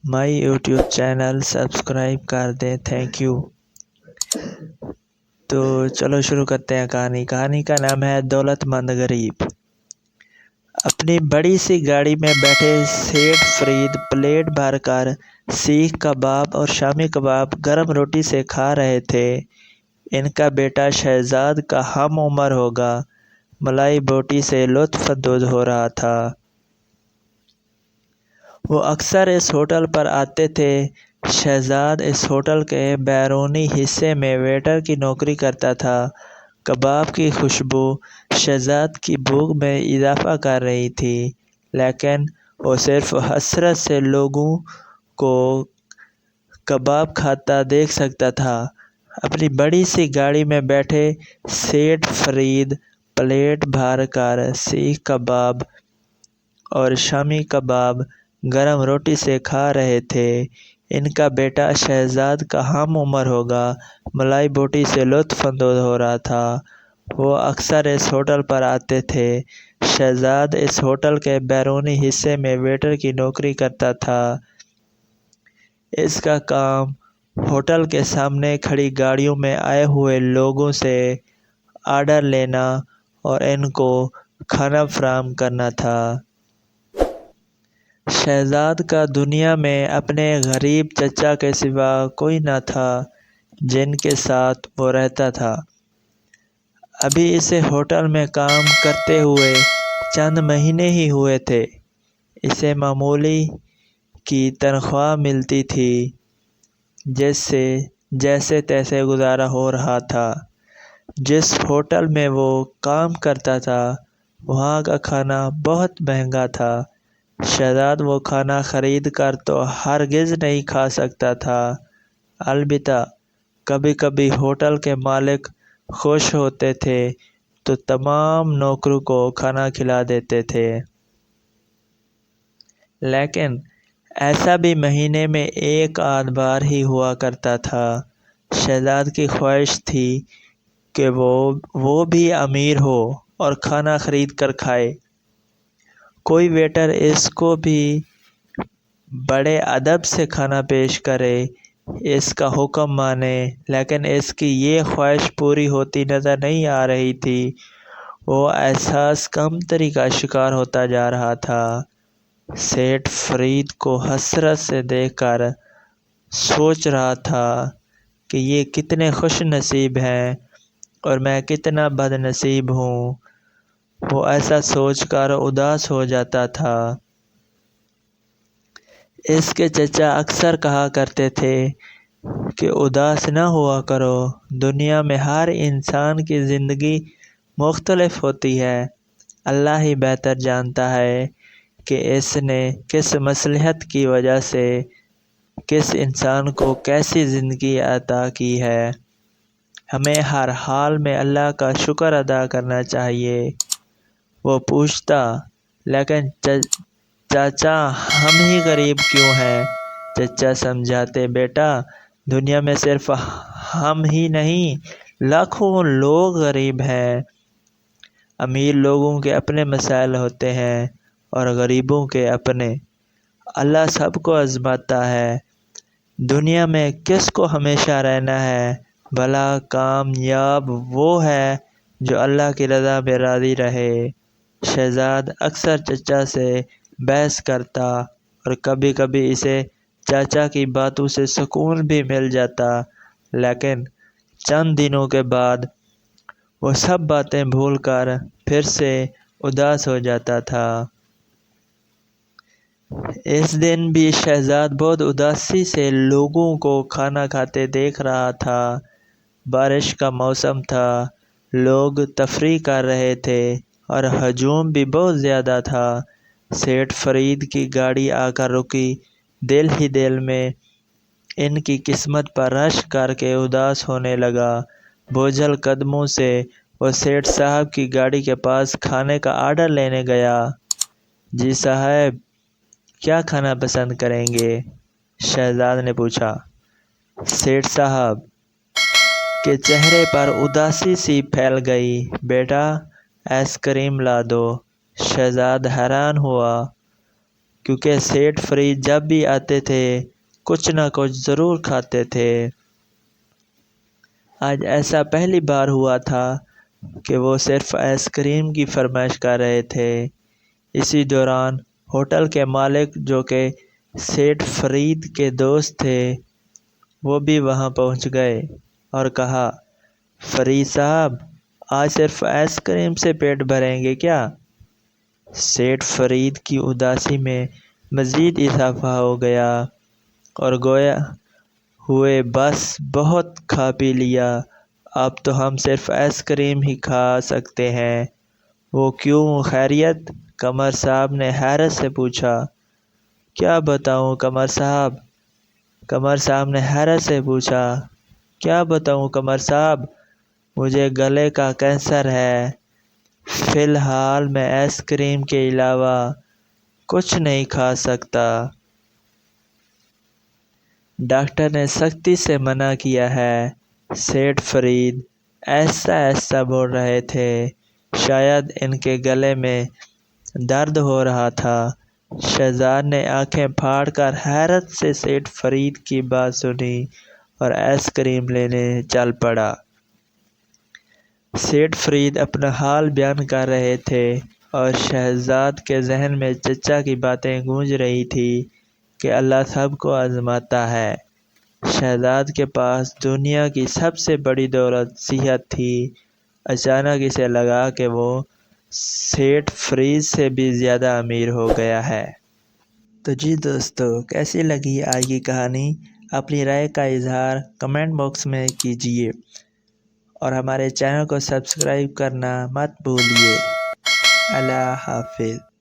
My YouTube channel subscribe कर दें, thank you. तो चलो शुरू करते हैं कहानी का नाम है दौलतमंद गरीब। अपनी बड़ी सी गाड़ी में बैठे सेठ फरीद प्लेट भर कर सीख कबाब और शामी कबाब गरम रोटी से खा रहे थे। इनका बेटा शहजाद का हम उम्र होगा, मलाई बोटी से लुत्फ अंदोज हो रहा था। वो अक्सर इस होटल पर आते थे। शहजाद इस होटल के बैरूनी हिस्से में वेटर की नौकरी करता था। कबाब की खुशबू शहजाद की भूख में इजाफा कर रही थी, लेकिन वो सिर्फ हसरत से लोगों को कबाब खाता देख सकता था। अपनी बड़ी सी गाड़ी में बैठे सेठ फरीद प्लेट भर कर सीख कबाब और शामी कबाब गरम रोटी से खा रहे थे। इनका बेटा शहजाद का हम उम्र होगा, मलाई बोटी से लुत्फ अंदोज हो रहा था। वो अक्सर इस होटल पर आते थे। शहजाद इस होटल के बैरूनी हिस्से में वेटर की नौकरी करता था। इसका काम होटल के सामने खड़ी गाड़ियों में आए हुए लोगों से आर्डर लेना और इनको खाना फराहम करना था। शहजाद का दुनिया में अपने गरीब चचा के सिवा कोई न था जिनके साथ वो रहता था। अभी इसे होटल में काम करते हुए चंद महीने ही हुए थे। इसे मामूली की तनख्वाह मिलती थी, जिससे जैसे तैसे गुजारा हो रहा था। जिस होटल में वो काम करता था वहाँ का खाना बहुत महंगा था। शहजाद वो खाना खरीद कर तो हरगिज़ नहीं खा सकता था, अलबत्ता कभी कभी होटल के मालिक खुश होते थे तो तमाम नौकरों को खाना खिला देते थे। लेकिन ऐसा भी महीने में एक आध बार ही हुआ करता था। शहजाद की ख्वाहिश थी कि वो भी अमीर हो और खाना खरीद कर खाए। कोई वेटर इसको भी बड़े अदब से खाना पेश करे, इसका हुक्म माने, लेकिन इसकी ये ख्वाहिश पूरी होती नज़र नहीं आ रही थी। वो एहसास कमतरी का शिकार होता जा रहा था। सेठ फरीद को हसरत से देखकर सोच रहा था कि ये कितने खुश नसीब हैं और मैं कितना बदनसीब हूँ। वो ऐसा सोचकर उदास हो जाता था। इसके चचा अक्सर कहा करते थे कि उदास न हुआ करो, दुनिया में हर इंसान की ज़िंदगी मुख्तलिफ होती है। अल्लाह ही बेहतर जानता है कि इसने किस मसलहत की वजह से किस इंसान को कैसी ज़िंदगी अता की है। हमें हर हाल में अल्लाह का शुक्र अदा करना चाहिए। वो पूछता, लेकिन चाचा हम ही गरीब क्यों हैं? चचा समझाते, बेटा दुनिया में सिर्फ हम ही नहीं लाखों लोग गरीब हैं। अमीर लोगों के अपने मसाइल होते हैं और गरीबों के अपने। अल्लाह सबको आज़माता है। दुनिया में किसको हमेशा रहना है? भला कामयाब वो है जो अल्लाह की रज़ा में राज़ी रहे। शहजाद अक्सर चचा से बहस करता और कभी कभी इसे चाचा की बातों से सुकून भी मिल जाता, लेकिन चंद दिनों के बाद वो सब बातें भूलकर फिर से उदास हो जाता था। इस दिन भी शहजाद बहुत उदासी से लोगों को खाना खाते देख रहा था। बारिश का मौसम था, लोग तफरीह कर रहे थे और हजूम भी बहुत ज़्यादा था। सेठ फरीद की गाड़ी आकर रुकी। दिल ही दिल में इनकी किस्मत पर रश करके उदास होने लगा। बोझल कदमों से वो सेठ साहब की गाड़ी के पास खाने का आर्डर लेने गया। जी साहब, क्या खाना पसंद करेंगे? शहजाद ने पूछा। सेठ साहब के चेहरे पर उदासी सी फैल गई। बेटा आइसक्रीम ला दो। शहजाद हैरान हुआ। کیونکہ سیٹھ فرید جب بھی آتے تھے کچھ نہ کچھ ضرور کھاتے تھے۔ آج ایسا پہلی بار ہوا تھا کہ وہ صرف آئس کریم کی فرمائش کر رہے تھے۔ اسی دوران ہوٹل کے مالک جو کہ سیٹھ فرید کے دوست تھے وہ بھی وہاں پہنچ گئے اور کہا، فرید صاحب آج صرف آئس کریم سے پیٹ بھریں گے کیا؟ سیٹھ فرید کی اداسی میں مزید اضافہ ہو گیا اور گویا ہوئے بس بہت کھا پی لیا، اب تو ہم صرف آئس کریم ہی کھا سکتے ہیں۔ وہ کیوں خیریت؟ قمر صاحب نے حیرت سے پوچھا۔ کیا بتاؤں قمر صاحب؟ قمر صاحب نے حیرت سے پوچھا۔ کیا بتاؤں قمر صاحب؟ مجھے گلے کا کینسر ہے، فی الحال میں آئس کریم کے علاوہ کچھ نہیں کھا سکتا۔ ڈاکٹر نے سختی سے منع کیا ہے۔ سیٹھ فرید آہستہ آہستہ بول رہے تھے، شاید ان کے گلے میں درد ہو رہا تھا۔ شہزاد نے آنکھیں پھاڑ کر حیرت سے سیٹھ فرید کی بات سنی اور آئس کریم لینے چل پڑا۔ سیٹھ فرید اپنا حال بیان کر رہے تھے اور شہزاد کے ذہن میں چچا کی باتیں گونج رہی تھی کہ اللہ سب کو آزماتا ہے۔ شہزاد کے پاس دنیا کی سب سے بڑی دولت صحت تھی، اچانک اسے لگا کہ وہ سیٹھ فرید سے بھی زیادہ امیر ہو گیا ہے۔ تو جی دوستو، کیسی لگی آج کی کہانی؟ اپنی رائے کا اظہار کمنٹ باکس میں کیجیے اور ہمارے چینل کو سبسکرائب کرنا مت بھولیے۔ اللہ حافظ۔